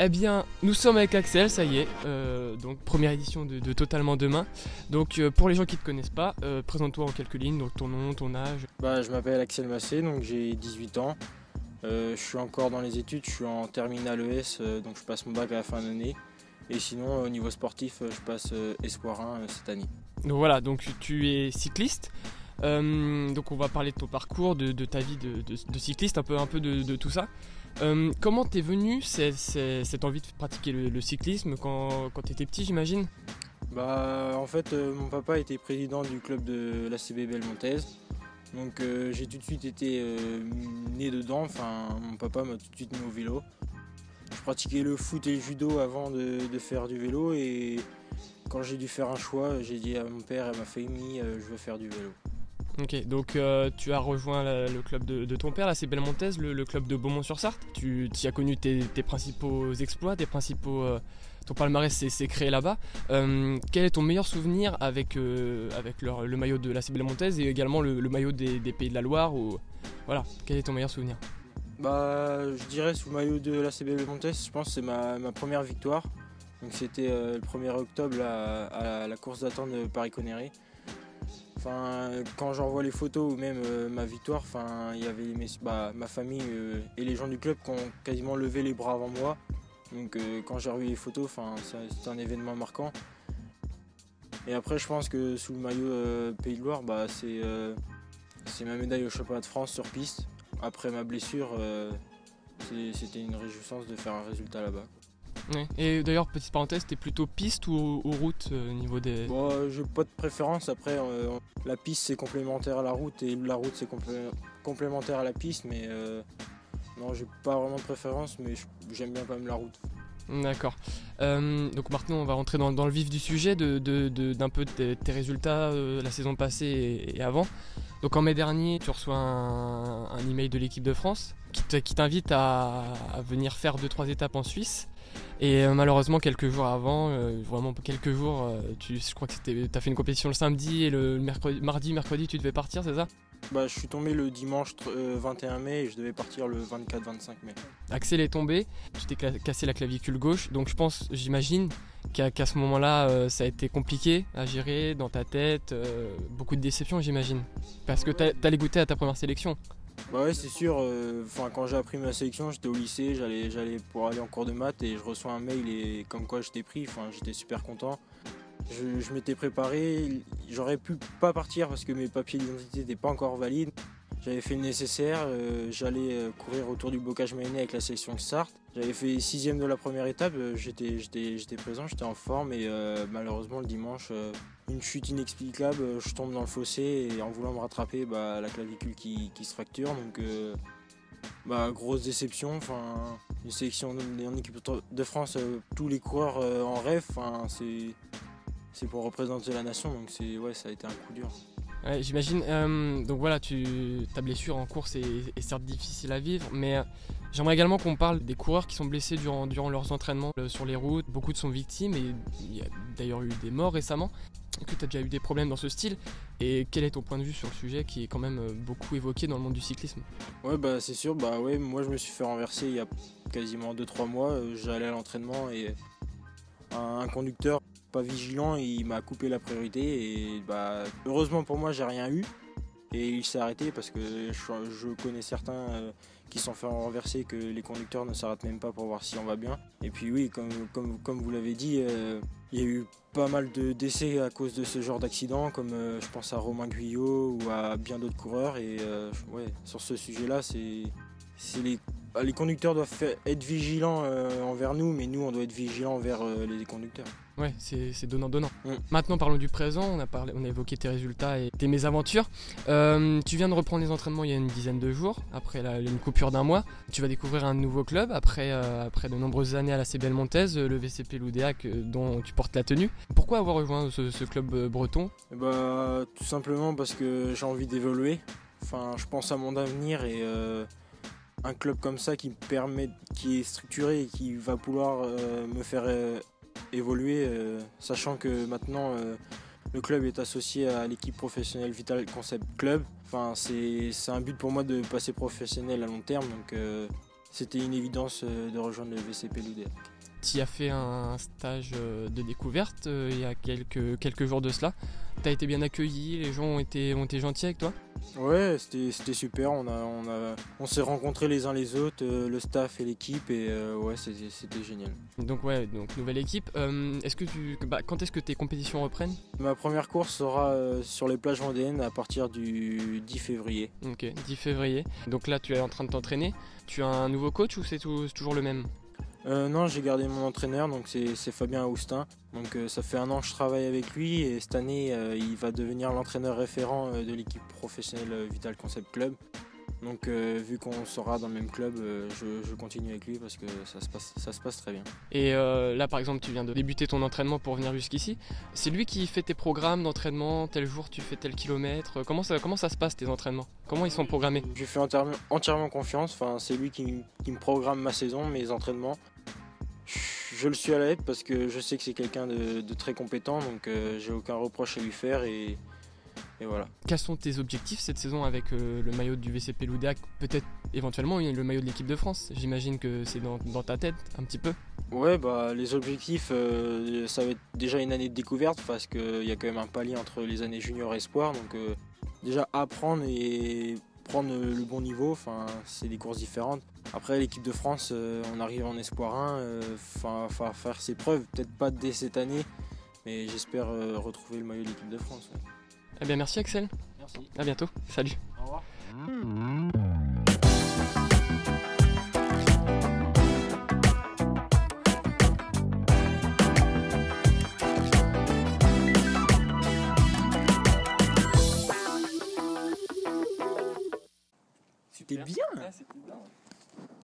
Eh bien, nous sommes avec Axel, ça y est, donc première édition de Totalement Demain. Donc pour les gens qui ne te connaissent pas, présente-toi en quelques lignes, donc ton nom, ton âge. Je m'appelle Axel Massé, donc j'ai 18 ans. Je suis encore dans les études, je suis en terminale ES, donc je passe mon bac à la fin d'année. Et sinon, au niveau sportif, je passe Espoir 1 cette année. Donc voilà, donc tu es cycliste. Donc on va parler de ton parcours, de ta vie de cycliste, un peu de tout ça. Comment t'es venu cette envie de pratiquer le cyclisme quand tu étais petit, j'imagine? En fait, mon papa était président du club de l'ACB Belmontaise. Donc j'ai tout de suite été né dedans, enfin mon papa m'a tout de suite mis au vélo. Je pratiquais le foot et le judo avant de faire du vélo et quand j'ai dû faire un choix, j'ai dit à mon père et à ma famille je veux faire du vélo. Ok, donc tu as rejoint le club de ton père, là c'est Belmontaise, le club de Beaumont-sur-Sarthe. Tu y as connu tes principaux exploits, ton palmarès s'est créé là-bas. Quel est ton meilleur souvenir avec le maillot de l'AC Belmontaise et également le maillot des Pays de la Loire Voilà, quel est ton meilleur souvenir? Je dirais sous le maillot de l'AC Belmontaise, je pense que c'est ma première victoire. Donc c'était le 1er octobre à la course d'attente de Paris-Connerré. Quand j'en vois les photos ou même ma victoire, il y avait ma famille et les gens du club qui ont quasiment levé les bras avant moi. Donc quand j'ai revu les photos, c'est un événement marquant. Et après je pense que sous le maillot Pays de Loire, c'est ma médaille au championnat de France sur piste. Après ma blessure, c'était une réjouissance de faire un résultat là-bas. Ouais. Et d'ailleurs, petite parenthèse, t'es plutôt piste ou route au niveau des... J'ai pas de préférence. Après, la piste c'est complémentaire à la route et la route c'est complémentaire à la piste. Mais non, j'ai pas vraiment de préférence, mais j'aime bien quand même la route. D'accord. Donc maintenant, on va rentrer dans le vif du sujet d'un peu de tes résultats la saison passée et avant. Donc en mai dernier, tu reçois un email de l'équipe de France qui t'invite à venir faire 2-3 étapes en Suisse. Et malheureusement, quelques jours avant, je crois que tu as fait une compétition le samedi et le mardi, mercredi, tu devais partir, c'est ça? Je suis tombé le dimanche 21 mai et je devais partir le 24-25 mai. Axel est tombé, tu t'es cassé la clavicule gauche, donc j'imagine qu'à ce moment-là, ça a été compliqué à gérer dans ta tête, beaucoup de déception, j'imagine. Parce que t'allais goûter à ta première sélection. Ouais, c'est sûr. Quand j'ai appris ma sélection, j'étais au lycée, j'allais pour aller en cours de maths et je reçois un mail et comme quoi j'étais pris. J'étais super content. Je m'étais préparé. J'aurais pu pas partir parce que mes papiers d'identité n'étaient pas encore valides. J'avais fait le nécessaire. J'allais courir autour du bocage mayennais avec la sélection de Sarthe. J'avais fait 6e de la première étape. J'étais présent, j'étais en forme et malheureusement le dimanche, une chute inexplicable. Je tombe dans le fossé et en voulant me rattraper, la clavicule qui se fracture. Donc grosse déception. Une sélection en équipe de France, tous les coureurs en rêve. C'est pour représenter la nation. Donc ça a été un coup dur. Ouais, j'imagine. Donc voilà, ta blessure en course est certes difficile à vivre, mais j'aimerais également qu'on parle des coureurs qui sont blessés durant leurs entraînements sur les routes. Beaucoup sont victimes et il y a d'ailleurs eu des morts récemment. Est-ce que tu as déjà eu des problèmes dans ce style? Et quel est ton point de vue sur le sujet qui est quand même beaucoup évoqué dans le monde du cyclisme? Ouais, c'est sûr. Moi je me suis fait renverser il y a quasiment 2-3 mois. J'allais à l'entraînement et un conducteur pas vigilant, il m'a coupé la priorité et heureusement pour moi j'ai rien eu et il s'est arrêté parce que je connais certains qui sont fait renverser que les conducteurs ne s'arrêtent même pas pour voir si on va bien. Et puis oui, comme vous l'avez dit, il y a eu pas mal de décès à cause de ce genre d'accident, comme je pense à Romain Guyot ou à bien d'autres coureurs et sur ce sujet là les conducteurs doivent être vigilants envers nous, mais nous on doit être vigilants envers les conducteurs. Ouais, c'est donnant-donnant. Maintenant parlons du présent, on a évoqué tes résultats et tes mésaventures. Tu viens de reprendre les entraînements il y a une dizaine de jours, après une coupure d'un mois. Tu vas découvrir un nouveau club après de nombreuses années à l'AC Belmontaise, le VCP Loudéac dont tu portes la tenue. Pourquoi avoir rejoint ce club breton? Tout simplement parce que j'ai envie d'évoluer. Je pense à mon avenir et un club comme ça qui est structuré et qui va pouvoir me faire évoluer, sachant que maintenant le club est associé à l'équipe professionnelle Vital Concept Club. C'est un but pour moi de passer professionnel à long terme, donc c'était une évidence de rejoindre le VCP Loudéac. tu as fait un stage de découverte il y a quelques jours de cela. Tu as été bien accueilli, les gens ont été gentils avec toi? Ouais, c'était super, on s'est rencontrés les uns les autres, le staff et l'équipe, et ouais, c'était génial. Donc ouais, donc nouvelle équipe. Quand est-ce que tes compétitions reprennent? Ma première course sera sur les plages vendéennes à partir du 10 février. Ok, 10 février. Donc là, tu es en train de t'entraîner. Tu as un nouveau coach ou c'est toujours le même? Non, j'ai gardé mon entraîneur, donc c'est Fabien Aoustin. Donc ça fait 1 an que je travaille avec lui, et cette année il va devenir l'entraîneur référent de l'équipe professionnelle Vital Concept Club. Donc vu qu'on sera dans le même club, je continue avec lui parce que ça se passe très bien. Et là par exemple tu viens de débuter ton entraînement pour venir jusqu'ici. C'est lui qui fait tes programmes d'entraînement, tel jour tu fais tel kilomètre. Comment ça se passe tes entraînements? Comment ils sont programmés? Je lui fais entièrement confiance, c'est lui qui me programme ma saison, mes entraînements. Je le suis à la lettre parce que je sais que c'est quelqu'un de très compétent, donc j'ai aucun reproche à lui faire, et voilà. Quels sont tes objectifs cette saison avec le maillot du VCP Loudéac, peut-être éventuellement le maillot de l'équipe de France? J'imagine que c'est dans ta tête un petit peu. Ouais, les objectifs, ça va être déjà une année de découverte parce qu'il y a quand même un palier entre les années junior et espoir, donc déjà apprendre et prendre le bon niveau, c'est des courses différentes. Après l'équipe de France, on arrive en espoir 1, faire ses preuves, peut-être pas dès cette année, mais j'espère retrouver le maillot de l'équipe de France. Ouais. Eh bien merci Axel. Merci. À bientôt. Salut. Au revoir. C'était bien. Ouais, c'était bien.